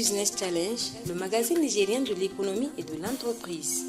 Business Challenge, le magazine nigérien de l'économie et de l'entreprise.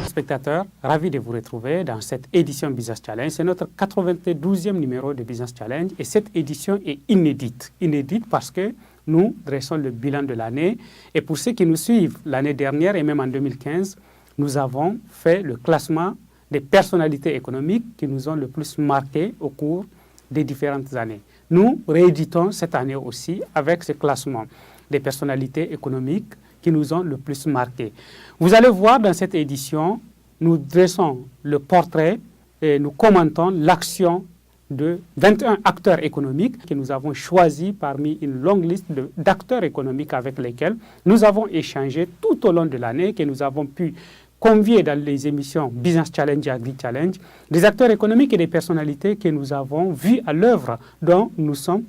Spectateurs, ravi de vous retrouver dans cette édition Business Challenge. C'est notre 92e numéro de Business Challenge et cette édition est inédite. Inédite parce que nous dressons le bilan de l'année et pour ceux qui nous suivent l'année dernière et même en 2015, nous avons fait le classement des personnalités économiques qui nous ont le plus marqué au cours des différentes années. Nous rééditons cette année aussi avec ce classement des personnalités économiques qui nous ont le plus marqué. Vous allez voir dans cette édition, nous dressons le portrait et nous commentons l'action de 21 acteurs économiques que nous avons choisis parmi une longue liste d'acteurs économiques avec lesquels nous avons échangé tout au long de l'année, que nous avons pu convier dans les émissions Business Challenge et Agri Challenge, des acteurs économiques et des personnalités que nous avons vus à l'œuvre, dont nous sommes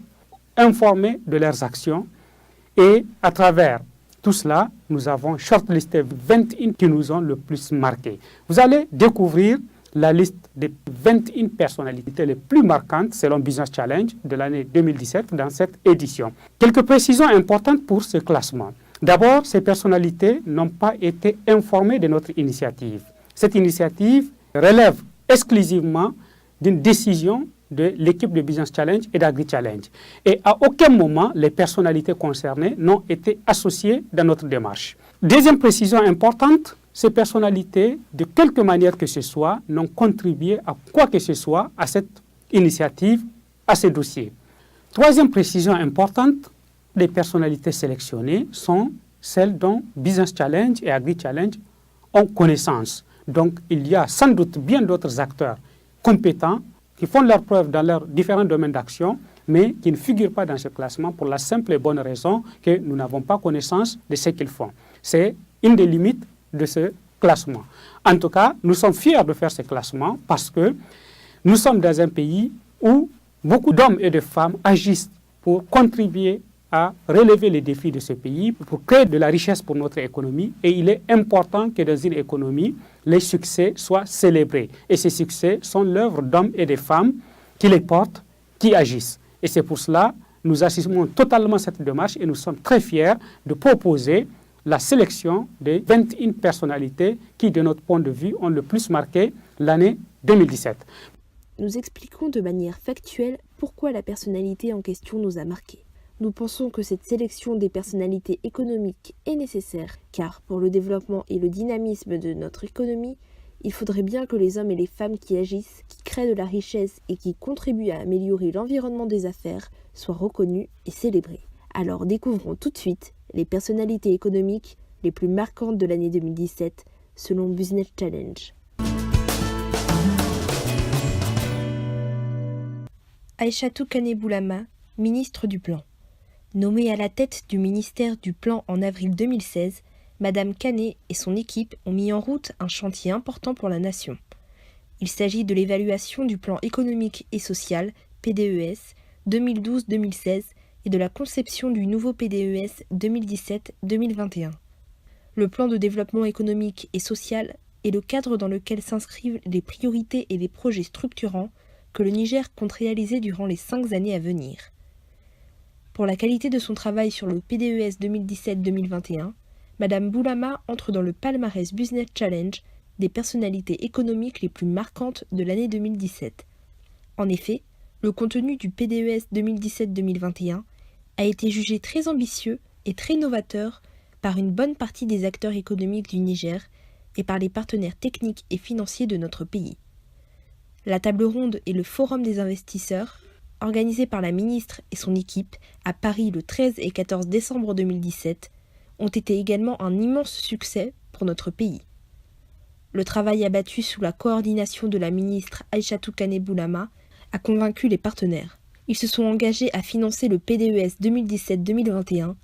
informés de leurs actions. Et à travers tout cela, nous avons shortlisté 21 qui nous ont le plus marqué. Vous allez découvrir la liste des 21 personnalités les plus marquantes selon Business Challenge de l'année 2017 dans cette édition. Quelques précisions importantes pour ce classement. D'abord, ces personnalités n'ont pas été informées de notre initiative. Cette initiative relève exclusivement d'une décision de l'équipe de Business Challenge et d'Agri Challenge. Et à aucun moment, les personnalités concernées n'ont été associées dans notre démarche. Deuxième précision importante, ces personnalités, de quelque manière que ce soit, n'ont contribué à quoi que ce soit à cette initiative, à ce dossier. Troisième précision importante, les personnalités sélectionnées sont celles dont Business Challenge et Agri Challenge ont connaissance. Donc, il y a sans doute bien d'autres acteurs compétents qui font leurs preuves dans leurs différents domaines d'action, mais qui ne figurent pas dans ce classement pour la simple et bonne raison que nous n'avons pas connaissance de ce qu'ils font. C'est une des limites de ce classement. En tout cas, nous sommes fiers de faire ce classement parce que nous sommes dans un pays où beaucoup d'hommes et de femmes agissent pour contribuer à relever les défis de ce pays, pour créer de la richesse pour notre économie. Et il est important que dans une économie, les succès soient célébrés. Et ces succès sont l'œuvre d'hommes et de femmes qui les portent, qui agissent. Et c'est pour cela que nous assumons totalement cette démarche et nous sommes très fiers de proposer la sélection des 21 personnalités qui, de notre point de vue, ont le plus marqué l'année 2017. Nous expliquons de manière factuelle pourquoi la personnalité en question nous a marqués. Nous pensons que cette sélection des personnalités économiques est nécessaire, car pour le développement et le dynamisme de notre économie, il faudrait bien que les hommes et les femmes qui agissent, qui créent de la richesse et qui contribuent à améliorer l'environnement des affaires soient reconnus et célébrés. Alors découvrons tout de suite les personnalités économiques les plus marquantes de l'année 2017 selon Business Challenge. Aïchatou Kane-Boulama, ministre du Plan. Nommée à la tête du ministère du Plan en avril 2016, Madame Kane et son équipe ont mis en route un chantier important pour la nation. Il s'agit de l'évaluation du plan économique et social, PDES, 2012-2016 et de la conception du nouveau PDES 2017-2021. Le plan de développement économique et social est le cadre dans lequel s'inscrivent les priorités et les projets structurants que le Niger compte réaliser durant les 5 années à venir. Pour la qualité de son travail sur le PDES 2017-2021, Madame Boulama entre dans le palmarès Business Challenge des personnalités économiques les plus marquantes de l'année 2017. En effet, le contenu du PDES 2017-2021 a été jugé très ambitieux et très novateur par une bonne partie des acteurs économiques du Niger et par les partenaires techniques et financiers de notre pays. La table ronde et le forum des investisseurs, organisés par la ministre et son équipe à Paris le 13 et 14 décembre 2017, ont été également un immense succès pour notre pays. Le travail abattu sous la coordination de la ministre Aïchatou Kane-Boulama a convaincu les partenaires. Ils se sont engagés à financer le PDES 2017-2021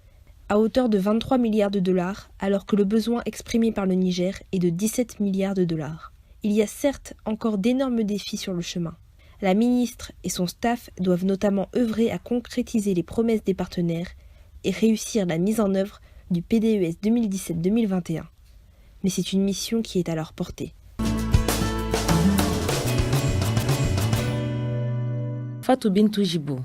à hauteur de 23 milliards de dollars, alors que le besoin exprimé par le Niger est de 17 milliards de dollars. Il y a certes encore d'énormes défis sur le chemin. La ministre et son staff doivent notamment œuvrer à concrétiser les promesses des partenaires et réussir la mise en œuvre du PDES 2017-2021. Mais c'est une mission qui est à leur portée. Fatou Bintou Jibou,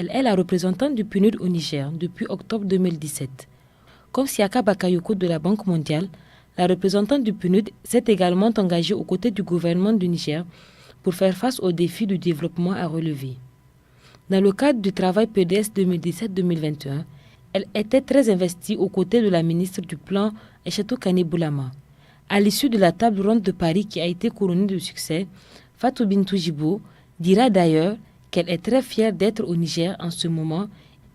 Elle est la représentante du PNUD au Niger depuis octobre 2017. Comme Siaka Bakayoko de la Banque mondiale, la représentante du PNUD s'est également engagée aux côtés du gouvernement du Niger pour faire face aux défis du développement à relever. Dans le cadre du travail PDS 2017-2021, elle était très investie aux côtés de la ministre du Plan, Aïchatou Kane Boulama. À l'issue de la table ronde de Paris qui a été couronnée de succès, Fatou Bintou Djibo dira d'ailleurs qu'elle est très fière d'être au Niger en ce moment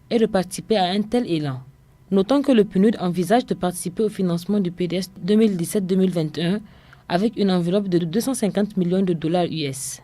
et de participer à un tel élan. Notons que le PNUD envisage de participer au financement du PDS 2017-2021 avec une enveloppe de 250 millions de dollars US.